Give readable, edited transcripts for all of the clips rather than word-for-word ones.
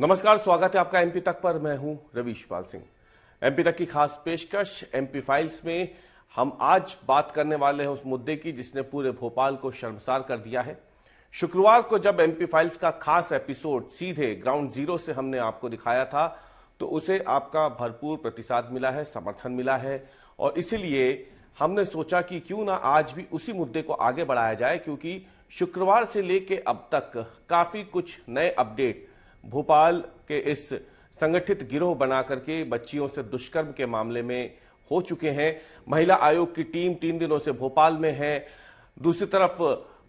नमस्कार, स्वागत है आपका एमपी तक पर। मैं हूं रवीश पाल सिंह। एमपी तक की खास पेशकश एमपी फाइल्स में हम आज बात करने वाले हैं उस मुद्दे की जिसने पूरे भोपाल को शर्मसार कर दिया है। शुक्रवार को जब एमपी फाइल्स का खास एपिसोड सीधे ग्राउंड जीरो से हमने आपको दिखाया था तो उसे आपका भरपूर प्रतिसाद मिला है, समर्थन मिला है, और इसीलिए हमने सोचा कि क्यों ना आज भी उसी मुद्दे को आगे बढ़ाया जाए, क्योंकि शुक्रवार से लेके अब तक काफी कुछ नए अपडेट भोपाल के इस संगठित गिरोह बना करके बच्चियों से दुष्कर्म के मामले में हो चुके हैं। महिला आयोग की टीम 3 दिनों से भोपाल में है। दूसरी तरफ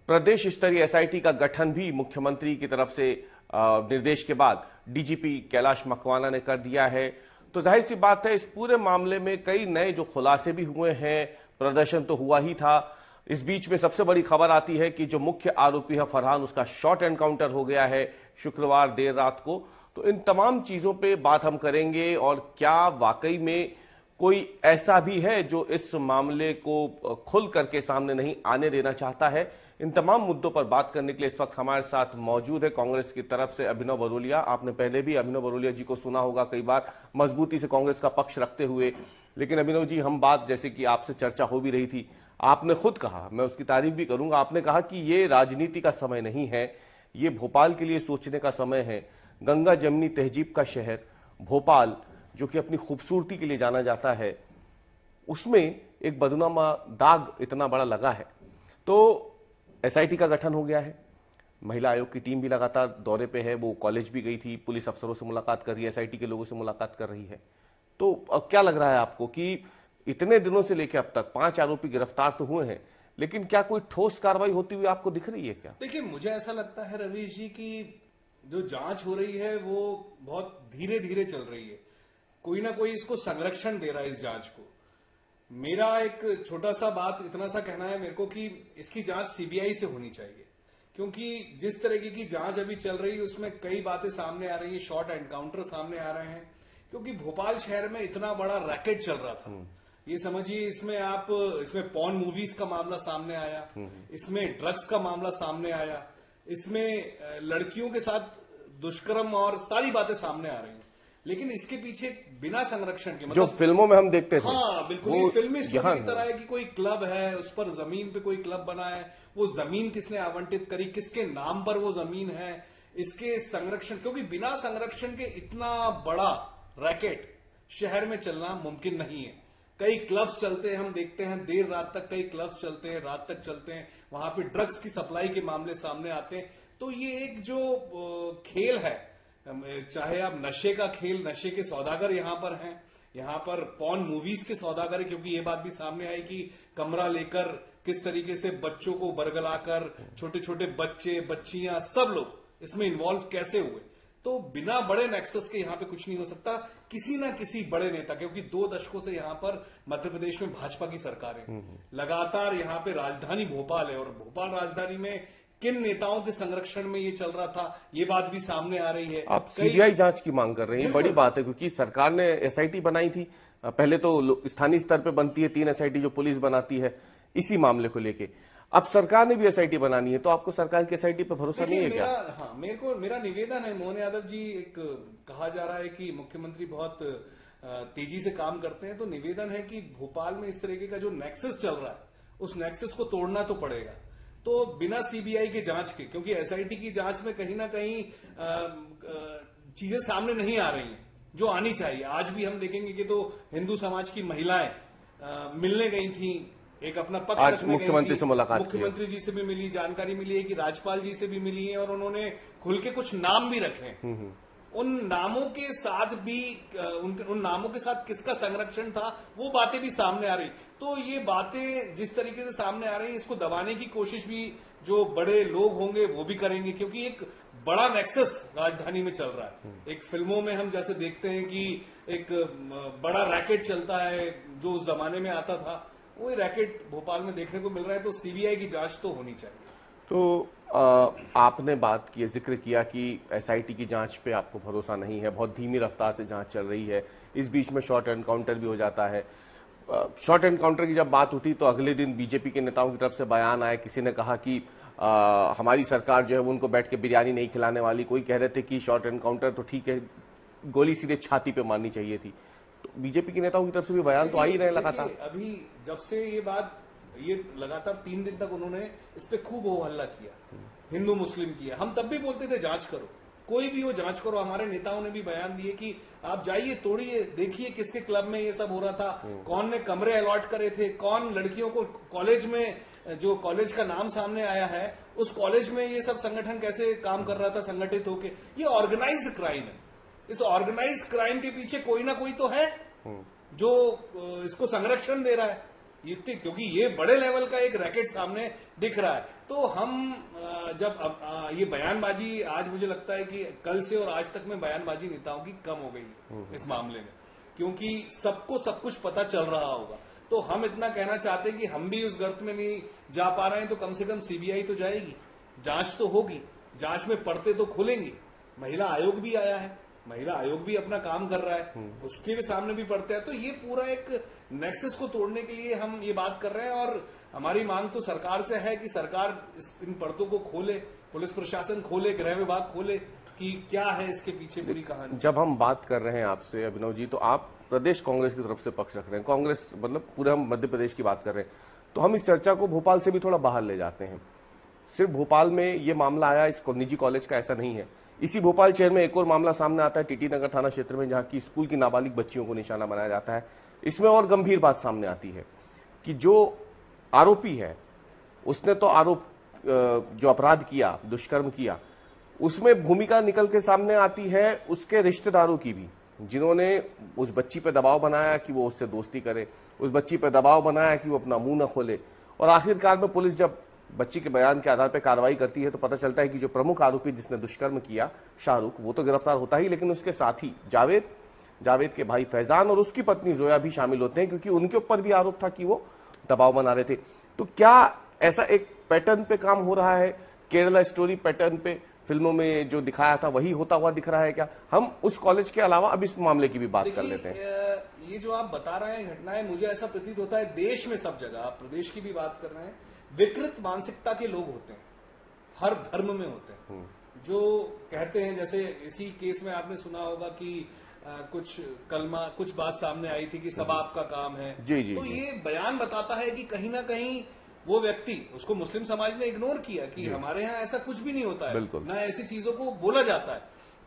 प्रदेश स्तरीय एसआईटी का गठन भी मुख्यमंत्री की तरफ से निर्देश के बाद डीजीपी कैलाश मकवाना ने कर दिया है। तो जाहिर सी बात है, इस पूरे मामले में कई नए जो खुलासे भी हुए हैं, प्रदर्शन तो हुआ ही था। इस बीच में सबसे बड़ी खबर आती है कि जो मुख्य आरोपी है फरहान, उसका शॉर्ट एनकाउंटर हो गया है शुक्रवार देर रात को। तो इन तमाम चीजों पे बात हम करेंगे, और क्या वाकई में कोई ऐसा भी है जो इस मामले को खुल करके सामने नहीं आने देना चाहता है। इन तमाम मुद्दों पर बात करने के लिए इस वक्त हमारे साथ मौजूद है कांग्रेस की तरफ से अभिनव बरोलिया। आपने पहले भी अभिनव बरोलिया जी को सुना होगा कई बार मजबूती से कांग्रेस का पक्ष रखते हुए। लेकिन अभिनव जी, हम बात जैसे कि आपसे चर्चा हो भी रही थी, आपने खुद कहा, मैं उसकी तारीफ भी करूंगा, आपने कहा कि ये राजनीति का समय नहीं है, ये भोपाल के लिए सोचने का समय है। गंगा जमनी तहजीब का शहर भोपाल, जो कि अपनी खूबसूरती के लिए जाना जाता है, उसमें एक बदनामा दाग इतना बड़ा लगा है। तो एसआईटी का गठन हो गया है, महिला आयोग की टीम भी लगातार दौरे पे है, वो कॉलेज भी गई थी, पुलिस अफसरों से मुलाकात कर रही है, एसआईटी के लोगों से मुलाकात कर रही है। तो अब क्या लग रहा है आपको कि इतने दिनों से लेकर अब तक 5 आरोपी गिरफ्तार तो हुए हैं, लेकिन क्या कोई ठोस कार्रवाई होती हुई आपको दिख रही है क्या? देखिए, मुझे ऐसा लगता है रवीश जी कि जो जांच हो रही है वो बहुत धीरे धीरे चल रही है। कोई ना कोई इसको संरक्षण दे रहा है इस जांच को। मेरा एक छोटा सा बात इतना सा कहना है मेरे को कि इसकी जांच सीबीआई से होनी चाहिए, क्योंकि जिस तरीके की जांच अभी चल रही है उसमें कई बातें सामने आ रही है, शॉर्ट एनकाउंटर सामने आ रहे हैं। क्योंकि भोपाल शहर में इतना बड़ा रैकेट चल रहा था, ये समझिए, इसमें पॉर्न मूवीज का मामला सामने आया, इसमें ड्रग्स का मामला सामने आया, इसमें लड़कियों के साथ दुष्कर्म और सारी बातें सामने आ रही हैं। लेकिन इसके पीछे बिना संरक्षण के, मतलब जो फिल्मों में हम देखते थे, हाँ बिल्कुल, ये फिल्मी स्टोरी की तरह है कि कोई क्लब है, उस पर जमीन पे कोई क्लब बना है, वो जमीन किसने आवंटित करी, किसके नाम पर वो जमीन है, इसके संरक्षण, क्योंकि बिना संरक्षण के इतना बड़ा रैकेट शहर में चलना मुमकिन नहीं है। कई क्लब्स चलते हैं, हम देखते हैं देर रात तक कई क्लब्स चलते हैं, रात तक चलते हैं, वहां पे ड्रग्स की सप्लाई के मामले सामने आते हैं। तो ये एक जो खेल है, चाहे आप नशे का खेल, नशे के सौदागर यहां पर हैं, यहां पर पॉर्न मूवीज के सौदागर है, क्योंकि ये बात भी सामने आई कि कमरा लेकर किस तरीके से बच्चों को बरगलाकर, छोटे छोटे बच्चे बच्चियां सब लोग इसमें इन्वॉल्व कैसे हुए। तो बिना बड़े नेक्सस के यहां पे कुछ नहीं हो सकता। किसी ना किसी बड़े नेता, क्योंकि 2 दशकों से यहां पर मध्य प्रदेश में भाजपा की सरकार है, लगातार यहां पे राजधानी भोपाल है, और भोपाल राजधानी में किन नेताओं के संरक्षण में ये चल रहा था, ये बात भी सामने आ रही है। आप सीबीआई जांच की मांग कर रहे हैं, बड़ी बात है, क्योंकि सरकार ने एसआईटी बनाई थी। पहले तो स्थानीय स्तर पर बनती है 3 एसआईटी जो पुलिस बनाती है इसी मामले को लेके। अब सरकार ने भी एसआईटी बनानी है, तो आपको सरकार की एसआईटी पर भरोसा नहीं है क्या? हाँ, मेरा निवेदन है, मोहन यादव जी, एक कहा जा रहा है कि मुख्यमंत्री बहुत तेजी से काम करते हैं, तो निवेदन है कि भोपाल में इस तरीके का जो नेक्सस चल रहा है, उस नेक्सस को तोड़ना तो पड़ेगा। तो बिना सीबीआई के जांच के, क्योंकि एसआईटी की जांच में कहीं ना कहीं चीजें सामने नहीं आ रही हैं जो आनी चाहिए। आज भी हम देखेंगे कि तो हिंदू समाज की महिलाएं मिलने गई थी, एक अपना पक्ष आज मुख्यमंत्री से मुलाकात, मुख्यमंत्री जी से भी मिली, जानकारी मिली है कि राज्यपाल जी से भी मिली है, और उन्होंने खुल के कुछ नाम भी रखे हैं। उन नामों के साथ भी उन नामों के साथ किसका संरक्षण था, वो बातें भी सामने आ रही। तो ये बातें जिस तरीके से सामने आ रही है, इसको दबाने की कोशिश भी जो बड़े लोग होंगे वो भी करेंगे, क्योंकि एक बड़ा नेक्सस राजधानी में चल रहा है। एक फिल्मों में हम जैसे देखते हैं कि एक बड़ा रैकेट चलता है जो उस जमाने में आता था, वो रैकेट भोपाल में देखने को मिल रहा है। तो सीबीआई की जांच तो होनी चाहिए। तो आपने बात की, जिक्र किया कि एसआईटी की जांच पे आपको भरोसा नहीं है, बहुत धीमी रफ्तार से जांच चल रही है, इस बीच में शॉर्ट एनकाउंटर भी हो जाता है। शॉर्ट एनकाउंटर की जब बात उठी तो अगले दिन बीजेपी के नेताओं की तरफ से बयान आया, किसी ने कहा कि हमारी सरकार जो है वो उनको बैठ के बिरयानी नहीं खिलाने वाली, कोई कह रहे थे कि शॉर्ट एनकाउंटर तो ठीक है, गोली सीधे छाती पे मारनी चाहिए थी। तो बीजेपी के नेताओं की तरफ से भी बयान तो आ ही रहे लगातार। अभी जब से ये लगातार 3 दिन तक उन्होंने इस पे खूब हो हल्ला किया, हिंदू मुस्लिम किया। हम तब भी बोलते थे जांच करो, कोई भी हो जांच करो। हमारे नेताओं ने भी बयान दिए कि आप जाइए, तोड़िए, देखिए किसके क्लब में ये सब हो रहा था, कौन ने कमरे अलॉट करे थे, कौन लड़कियों को कॉलेज में, जो कॉलेज का नाम सामने आया है उस कॉलेज में ये सब संगठन कैसे काम कर रहा था संगठित होके। ये ऑर्गेनाइज्ड क्राइम है। इस ऑर्गेनाइज्ड क्राइम के पीछे कोई ना कोई तो है जो इसको संरक्षण दे रहा है, क्योंकि ये बड़े लेवल का एक रैकेट सामने दिख रहा है। तो हम जब ये बयानबाजी, आज मुझे लगता है कि कल से और आज तक में बयानबाजी नेताओं की कम हो गई इस मामले में, क्योंकि सबको सब कुछ पता चल रहा होगा। तो हम इतना कहना चाहते हैं कि हम भी उस गर्त में नहीं जा पा रहे हैं, तो कम से कम सीबीआई तो जाएगी, जांच तो होगी, जांच में पर्दे तो खुलेंगे। महिला आयोग भी आया है, महिला आयोग भी अपना काम कर रहा है, उसके भी सामने भी पड़ते हैं। तो ये पूरा एक नेक्सस को तोड़ने के लिए हम ये बात कर रहे हैं, और हमारी मांग तो सरकार से है कि सरकार इन पर्दों को खोले, पुलिस प्रशासन खोले, गृह विभाग खोले कि क्या है इसके पीछे पूरी कहानी। जब हम बात कर रहे हैं आपसे अभिनव जी, तो आप प्रदेश कांग्रेस की तरफ से पक्ष रख रहे हैं, कांग्रेस मतलब पूरे हम मध्य प्रदेश की बात कर रहे हैं, तो हम इस चर्चा को भोपाल से भी थोड़ा बाहर ले जाते हैं। सिर्फ भोपाल में ये मामला आया इस निजी कॉलेज का, ऐसा नहीं है। इसी भोपाल शहर में एक और मामला सामने आता है टीटी नगर थाना क्षेत्र में, जहां की स्कूल की नाबालिग बच्चियों को निशाना बनाया जाता है। इसमें और गंभीर बात सामने आती है कि जो आरोपी है उसने तो जो अपराध किया, दुष्कर्म किया, उसमें भूमिका निकल के सामने आती है उसके रिश्तेदारों की भी, जिन्होंने उस बच्ची पे दबाव बनाया कि वो उससे दोस्ती करे, उस बच्ची पे दबाव बनाया कि वो अपना मुंह न खोले। और आखिरकार में पुलिस जब बच्ची के बयान के आधार पर कार्रवाई करती है तो पता चलता है कि जो प्रमुख आरोपी जिसने दुष्कर्म किया, शाहरुख, वो तो गिरफ्तार होता ही, लेकिन उसके साथ ही जावेद के भाई फैजान और उसकी पत्नी जोया भी शामिल होते हैं, क्योंकि उनके ऊपर भी आरोप था कि वो दबाव बना रहे थे। तो क्या ऐसा एक पैटर्न पे काम हो रहा है, केरला स्टोरी पैटर्न पे फिल्मों में जो दिखाया था वही होता हुआ दिख रहा है क्या? हम उस कॉलेज के अलावा अब इस मामले की भी बात कर लेते हैं। ये जो आप बता रहे हैं घटनाएं, मुझे ऐसा प्रतीत होता है देश में सब जगह, आप प्रदेश की भी बात कर रहे हैं, विकृत मानसिकता के लोग होते हैं, हर धर्म में होते हैं, जो कहते हैं, जैसे इसी केस में आपने सुना होगा कि कुछ बात सामने आई थी कि सब आपका काम है। जी, तो ये बयान बताता है कि कहीं ना कहीं वो व्यक्ति, उसको मुस्लिम समाज ने इग्नोर किया कि हमारे यहाँ ऐसा कुछ भी नहीं होता है, ना ऐसी चीजों को बोला जाता है।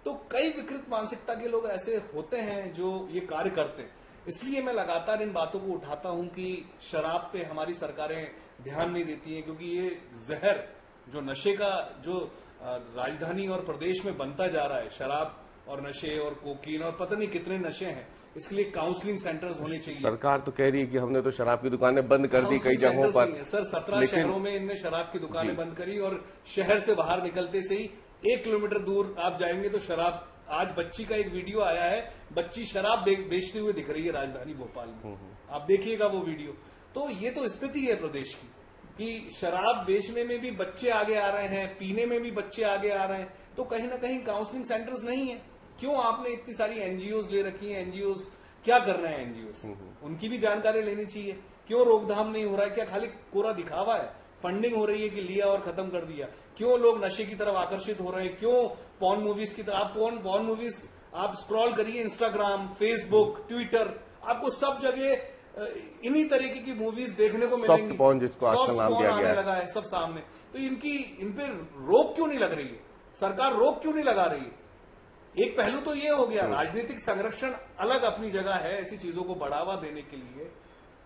तो कई विकृत मानसिकता के लोग ऐसे होते हैं जो ये कार्य करते हैं। इसलिए मैं लगातार इन बातों को उठाता हूं कि शराब पे हमारी सरकारें ध्यान नहीं देती हैं, क्योंकि ये जहर, जो नशे का जो राजधानी और प्रदेश में बनता जा रहा है, शराब और नशे और कोकीन और पता नहीं कितने नशे हैं, इसके लिए काउंसलिंग सेंटर्स होने चाहिए। सरकार तो कह रही है कि हमने तो शराब की दुकानें बंद कर दी कई जगहों पर। सर 17 शहरों में इनने शराब की दुकानें बंद करी, और शहर से बाहर निकलते से ही 1 किलोमीटर दूर आप जाएंगे तो शराब। आज बच्ची का एक वीडियो आया है, बच्ची शराब बेचते हुए दिख रही है राजधानी भोपाल में, आप देखिएगा वो वीडियो। तो ये तो स्थिति है प्रदेश की कि शराब बेचने में भी बच्चे आगे आ रहे हैं, पीने में भी बच्चे आगे आ रहे हैं। तो कहीं ना कहीं काउंसलिंग सेंटर्स नहीं है। क्यों आपने इतनी सारी एनजीओज ले रखी हैं? एनजीओज क्या कर रहे हैं? एनजीओज उनकी भी जानकारी लेनी चाहिए। क्यों रोकथाम नहीं हो रहा है? क्या खाली कोरा दिखावा है? फंडिंग हो रही है कि लिया और खत्म कर दिया? क्यों लोग नशे की तरफ आकर्षित हो रहे हैं? क्यों पॉर्न मूवीज की तरफ? पॉर्न मूवीज आप स्क्रॉल करिए, इंस्टाग्राम, फेसबुक, ट्विटर, आपको सब जगह इन्हीं तरीके की मूवीज देखने को मिलेंगी। सॉफ्ट पॉर्न, जिसको आजकल नाम दिया गया है, लगा है सब सामने। तो इन पे रोक क्यों नहीं लग रही है? सरकार रोक क्यों नहीं लगा रही है? एक पहलू तो ये हो गया, राजनीतिक संरक्षण अलग अपनी जगह है, ऐसी चीजों को बढ़ावा देने के लिए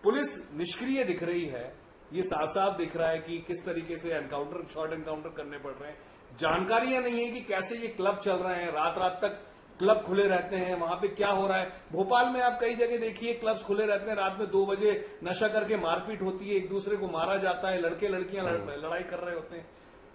पुलिस निष्क्रिय दिख रही है। ये साफ साफ दिख रहा है कि किस तरीके से शॉर्ट एनकाउंटर करने पड़ रहे हैं। जानकारियां नहीं है कि कैसे ये क्लब चल रहे हैं, रात रात तक क्लब खुले रहते हैं, वहां पे क्या हो रहा है। भोपाल में आप कई जगह देखिए क्लब्स खुले रहते हैं, रात में 2 बजे नशा करके मारपीट होती है, एक दूसरे को मारा जाता है, लड़के लड़कियां लड़ाई कर रहे होते हैं।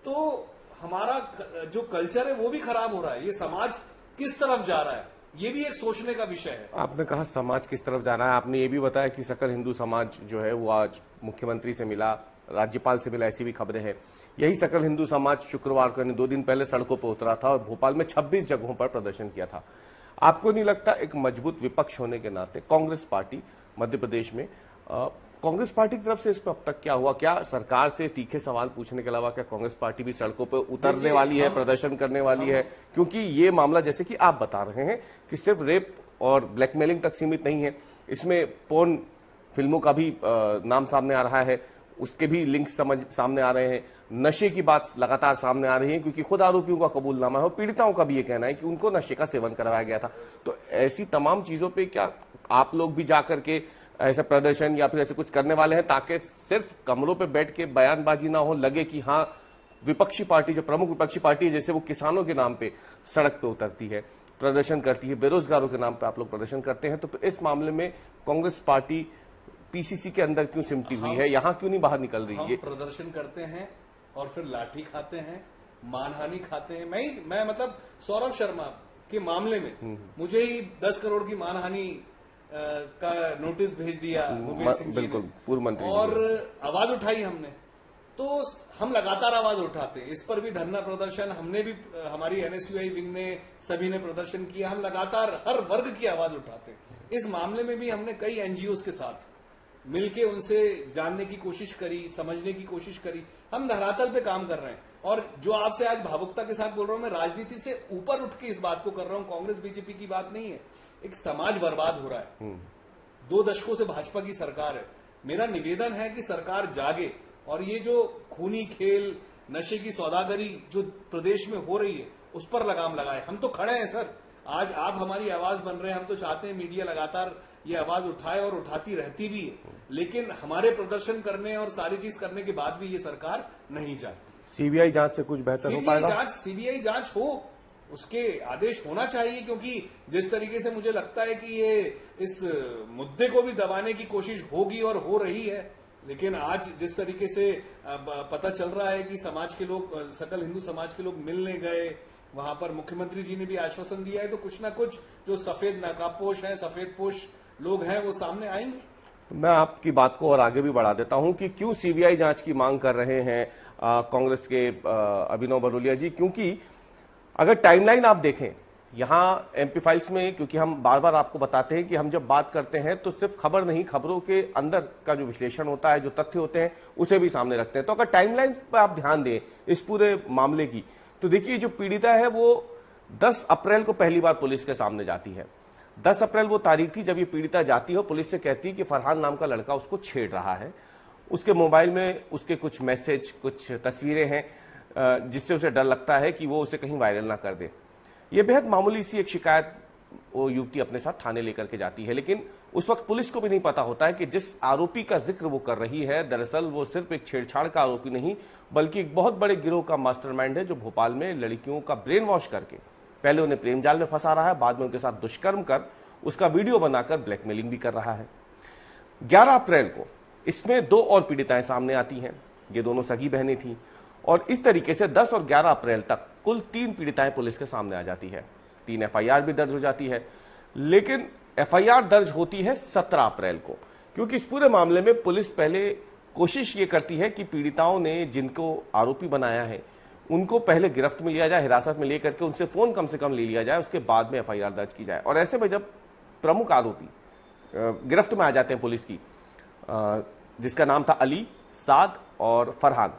तो हमारा जो कल्चर है वो भी खराब हो रहा है। ये समाज किस तरफ जा रहा है, ये भी एक सोचने का विषय है। आपने कहा समाज किस तरफ जा रहा है, आपने ये भी बताया कि सकल हिंदू समाज जो है वो आज मुख्यमंत्री से मिला, राज्यपाल से मिला, ऐसी भी खबरें हैं। यही सकल हिंदू समाज शुक्रवार को 2 दिन पहले सड़कों पर उतरा था और भोपाल में 26 जगहों पर प्रदर्शन किया था। आपको नहीं लगता एक मजबूत विपक्ष होने के नाते कांग्रेस पार्टी मध्य प्रदेश में कांग्रेस पार्टी की तरफ से इस पर अब तक क्या हुआ? क्या सरकार से तीखे सवाल पूछने के अलावा क्या कांग्रेस पार्टी भी सड़कों पर उतरने वाली है, प्रदर्शन करने वाली है? क्योंकि ये मामला जैसे कि आप बता रहे हैं कि सिर्फ रेप और ब्लैकमेलिंग तक सीमित नहीं है, इसमें पोर्न फिल्मों का भी नाम सामने आ रहा है, उसके भी लिंक सामने आ रहे हैं, नशे की बात लगातार सामने आ रही है, क्योंकि खुद आरोपियों का कबूलनामा है और पीड़िताओं का भी ये कहना है कि उनको नशे का सेवन करवाया गया था। तो ऐसी तमाम चीजों पे क्या आप लोग भी जाकर के ऐसा प्रदर्शन या फिर ऐसे कुछ करने वाले हैं ताकि सिर्फ कमरों पे बैठ के बयानबाजी ना हो, लगे कि हाँ विपक्षी पार्टी, जो प्रमुख विपक्षी पार्टी है, जैसे वो किसानों के नाम पे सड़क पे उतरती है, प्रदर्शन करती है, बेरोजगारों के नाम पे आप लोग प्रदर्शन करते हैं, तो इस मामले में कांग्रेस पार्टी पीसीसी के अंदर क्यों सिमटी हुई है, यहां क्यों नहीं बाहर निकल रही है? हम प्रदर्शन करते हैं और फिर लाठी खाते हैं, मानहानि खाते हैं। मैं मतलब सौरभ शर्मा के मामले में मुझे ही 10 करोड़ की मानहानि का नोटिस भेज दिया भूपेंद्र सिंह जी बिल्कुल, ने, पूर्व मंत्री, और आवाज उठाई हमने। तो हम लगातार आवाज उठाते हैं, इस पर भी धरना प्रदर्शन हमने भी, हमारी एनएसयूआई विंग ने, सभी ने प्रदर्शन किया। हम लगातार हर वर्ग की आवाज उठाते हैं। इस मामले में भी हमने कई एनजीओ के साथ मिलके उनसे जानने की कोशिश करी, समझने की कोशिश करी। हम धरातल पे काम कर रहे हैं, और जो आपसे आज भावुकता के साथ बोल रहा हूं, मैं राजनीति से ऊपर उठ के इस बात को कर रहा हूं। कांग्रेस बीजेपी की बात नहीं है, एक समाज बर्बाद हो रहा है। 2 दशकों से भाजपा की सरकार है। मेरा निवेदन है कि सरकार जागे और ये जो खूनी खेल, नशे की सौदागरी जो प्रदेश में हो रही है, उस पर लगाम लगाए। हम तो खड़े हैं सर, आज आप हमारी आवाज बन रहे हैं। हम तो चाहते हैं मीडिया लगातार ये आवाज उठाए और उठाती रहती भी है, लेकिन हमारे प्रदर्शन करने और सारी चीज करने के बाद भी ये सरकार नहीं चाहती। सीबीआई जांच से कुछ बेहतर हो पाएगा? सीबीआई जांच हो, उसके आदेश होना चाहिए, क्योंकि जिस तरीके से मुझे लगता है कि ये इस मुद्दे को भी दबाने की कोशिश होगी और हो रही है। लेकिन आज जिस तरीके से पता चल रहा है कि समाज के लोग, सकल हिंदू समाज के लोग मिलने गए, वहां पर मुख्यमंत्री जी ने भी आश्वासन दिया है, तो कुछ ना कुछ जो सफेद नकाबपोश हैं, सफेद पोश लोग हैं, वो सामने आएंगे। मैं आपकी बात को और आगे भी बढ़ा देता हूं कि क्यों सीबीआई जांच की मांग कर रहे हैं कांग्रेस के अभिनव बरोलिया जी, क्योंकि अगर टाइमलाइन आप देखें यहां एमपी फाइल्स में, क्योंकि हम बार बार आपको बताते हैं कि हम जब बात करते हैं तो सिर्फ खबर नहीं, खबरों के अंदर का जो विश्लेषण होता है, जो तथ्य होते हैं, उसे भी सामने रखते हैं। तो अगर टाइमलाइन पर आप ध्यान दें इस पूरे मामले की, तो देखिए जो पीड़िता है वो 10 अप्रैल को पहली बार पुलिस के सामने जाती है। 10 अप्रैल वो तारीख थी जब ये पीड़िता जाती है और पुलिस से कहती है कि फरहान नाम का लड़का उसको छेड़ रहा है। उसके मोबाइल में उसके कुछ मैसेज, कुछ तस्वीरें हैं जिससे उसे डर लगता है कि वो उसे कहीं वायरल ना कर दे। ये बेहद मामूली सी एक शिकायत वो युवती अपने साथ थाने लेकर के जाती है, लेकिन उस वक्त पुलिस को भी नहीं पता होता है कि जिस आरोपी का जिक्र वो कर रही है, दरअसल वो सिर्फ एक छेड़छाड़ का आरोपी नहीं, बल्कि एक बहुत बड़े गिरोह का मास्टरमाइंड है, जो भोपाल में लड़कियों का ब्रेन वॉश करके पहले उन्हें प्रेम जाल में फंसा रहा है, बाद में उनके साथ दुष्कर्म कर उसका वीडियो बनाकर ब्लैकमेलिंग भी कर रहा है। 11 अप्रैल को इसमें 2 और पीड़िताएं सामने आती हैं। ये दोनों सगी बहनें थीं, और इस तरीके से 10 और 11 अप्रैल तक कुल 3 पीड़िताएं पुलिस के सामने आ जाती है। 3 एफआईआर भी दर्ज हो जाती है, लेकिन एफआईआर दर्ज होती है 17 अप्रैल को, क्योंकि इस पूरे मामले में पुलिस पहले कोशिश ये करती है कि पीड़िताओं ने जिनको आरोपी बनाया है उनको पहले गिरफ्त में लिया जाए, हिरासत में लेकर के उनसे फोन कम से कम ले लिया जाए, उसके बाद में एफआईआर दर्ज की जाए। और ऐसे में जब प्रमुख आरोपी गिरफ्त में आ जाते हैं पुलिस की, जिसका नाम था अली, साद और फरहान,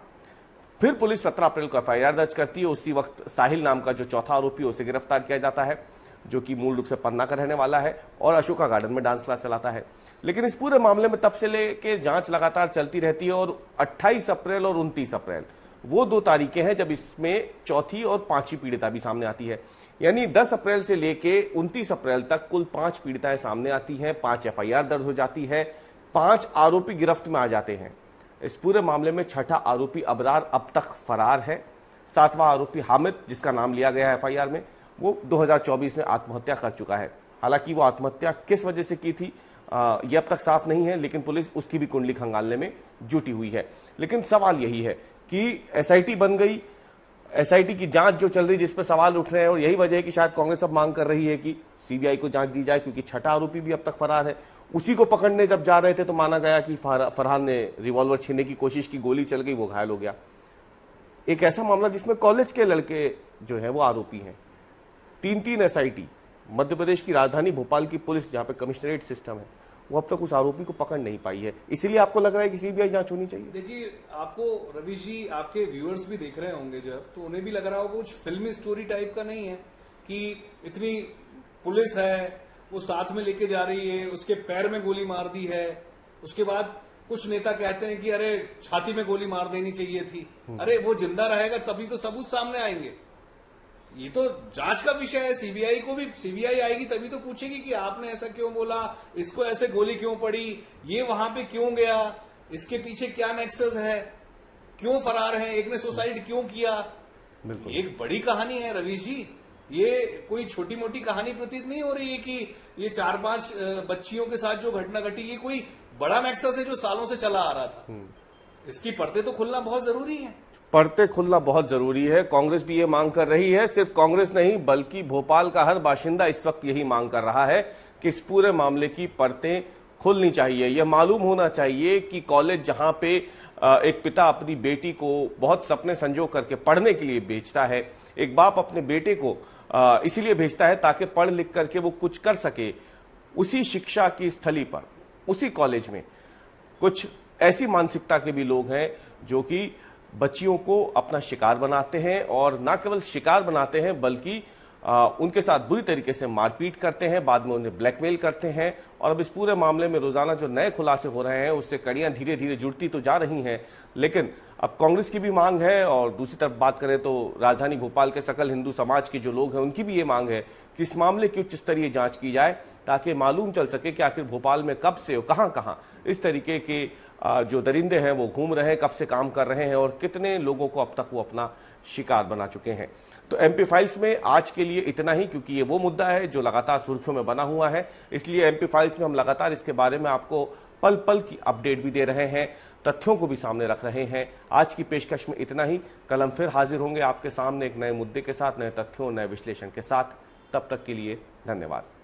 फिर पुलिस 17 अप्रैल को एफआईआर दर्ज करती है। उसी वक्त साहिल नाम का जो चौथा आरोपी है उसे गिरफ्तार किया जाता है, जो कि मूल रूप से पन्ना का रहने वाला है और अशोका गार्डन में डांस क्लास चलाता है। लेकिन इस पूरे मामले में तब से लेके जांच लगातार चलती रहती है, और 28 अप्रैल और 29 अप्रैल वो 2 तारीखें हैं जब इसमें चौथी और 5वीं पीड़िता भी सामने आती है। यानी 10 अप्रैल से लेके 29 अप्रैल तक कुल 5 पीड़िताएं सामने आती हैं, 5 एफआईआर दर्ज हो जाती है, 5 आरोपी गिरफ्त में आ जाते हैं। इस पूरे मामले में 6ठा आरोपी अबरार अब तक फरार है। 7वां आरोपी हामिद, जिसका नाम लिया गया है एफआईआर में, वो 2024 में आत्महत्या कर चुका है। हालांकि वो आत्महत्या किस वजह से की थी ये अब तक साफ नहीं है, लेकिन पुलिस उसकी भी कुंडली खंगालने में जुटी हुई है। लेकिन सवाल यही है कि एसआईटी बन गई, एसआईटी की जांच जो चल रही है जिस पर सवाल उठ रहे हैं, और यही वजह है कि शायद कांग्रेस अब मांग कर रही है कि सीबीआई को जांच दी जाए, क्योंकि 6ठा आरोपी भी अब तक फरार है। उसी को पकड़ने जब जा रहे थे तो माना गया कि फरहान ने रिवॉल्वर छीनने की कोशिश की, गोली चल गई, वो घायल हो गया। एक ऐसा मामला जिसमें कॉलेज के लड़के जो है वो आरोपी हैं। 3 एसआईटी, मध्य प्रदेश की राजधानी भोपाल की पुलिस, जहां पे कमिश्नरेट सिस्टम है, वो अब तक उस आरोपी को पकड़ नहीं पाई है। इसीलिए आपको लग रहा है कि सीबीआई जांच होनी चाहिए? देखिए, आपको रवि जी, आपके व्यूअर्स भी देख रहे होंगे जब, तो उन्हें भी लग रहा होगा कुछ फिल्मी स्टोरी टाइप का नहीं है कि इतनी पुलिस है, वो साथ में लेके जा रही है, उसके पैर में गोली मार दी है, उसके बाद कुछ नेता कहते हैं कि अरे छाती में गोली मार देनी चाहिए थी। अरे वो जिंदा रहेगा तभी तो सबूत सामने आएंगे। ये तो जांच का विषय है। सीबीआई आएगी तभी तो पूछेगी कि आपने ऐसा क्यों बोला, इसको ऐसे गोली क्यों पड़ी, ये वहां पे क्यों गया, इसके पीछे क्या नेक्सस है, क्यों फरार है, एक ने सुसाइड क्यों किया। बिल्कुल एक बड़ी कहानी है रवीश जी, ये कोई छोटी मोटी कहानी प्रतीत नहीं हो रही है कि ये 4-5 बच्चियों के साथ जो घटना घटी, ये कोई बड़ा नेक्सस है जो सालों से चला आ रहा था। इसकी परतें तो खुलना बहुत जरूरी है। पर्दे खुलना बहुत जरूरी है। कांग्रेस भी ये मांग कर रही है। सिर्फ कांग्रेस नहीं बल्कि भोपाल का हर बाशिंदा इस वक्त यही मांग कर रहा है कि इस पूरे मामले की पर्दें खुलनी चाहिए। यह मालूम होना चाहिए कि कॉलेज जहां पे एक पिता अपनी बेटी को बहुत सपने संजो करके पढ़ने के लिए भेजता है, एक बाप अपने बेटे को इसीलिए भेजता है ताकि पढ़ लिख करके वो कुछ कर सके, उसी शिक्षा की स्थली पर, उसी कॉलेज में कुछ ऐसी मानसिकता के भी लोग हैं जो कि बच्चियों को अपना शिकार बनाते हैं, और न केवल शिकार बनाते हैं बल्कि उनके साथ बुरी तरीके से मारपीट करते हैं, बाद में उन्हें ब्लैकमेल करते हैं। और अब इस पूरे मामले में रोजाना जो नए खुलासे हो रहे हैं उससे कड़ियां धीरे धीरे जुड़ती तो जा रही हैं। लेकिन अब कांग्रेस की भी मांग है, और दूसरी तरफ बात करें तो राजधानी भोपाल के सकल हिंदू समाज के जो लोग हैं उनकी भी ये मांग है कि इस मामले की उच्च स्तरीय जांच की जाए ताकि मालूम चल सके कि आखिर भोपाल में कब से और कहां इस तरीके के जो दरिंदे हैं वो घूम रहे हैं, कब से काम कर रहे हैं और कितने लोगों को अब तक वो अपना शिकार बना चुके हैं। तो एमपी फाइल्स में आज के लिए इतना ही, क्योंकि ये वो मुद्दा है जो लगातार सुर्खियों में बना हुआ है। इसलिए एमपी फाइल्स में हम लगातार इसके बारे में आपको पल पल की अपडेट भी दे रहे हैं, तथ्यों को भी सामने रख रहे हैं। आज की पेशकश में इतना ही। कल हम फिर हाजिर होंगे आपके सामने एक नए मुद्दे के साथ, नए तथ्यों, नए विश्लेषण के साथ। तब तक के लिए धन्यवाद।